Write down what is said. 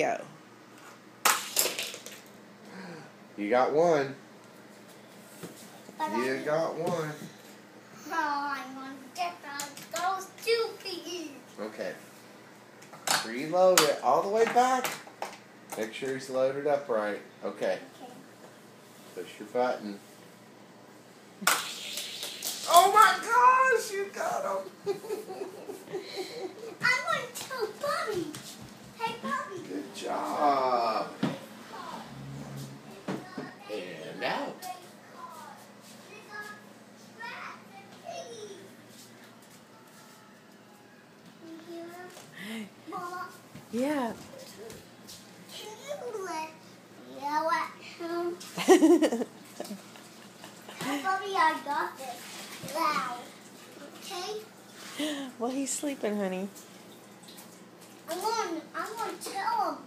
go. You got one. But You got one. Oh, I want to get those 2 piggies. Okay. Reload it all the way back. Make sure he's loaded up right. Okay. Okay. Push your button. Oh my gosh, you got him. I'm going to tell Bobby. Hey, Bobby. Good job. And out. Mama, Yeah. can you yell at him? Hey, Bobby, I got this. Loud. Okay? Well, he's sleeping, honey. I'm going to tell him.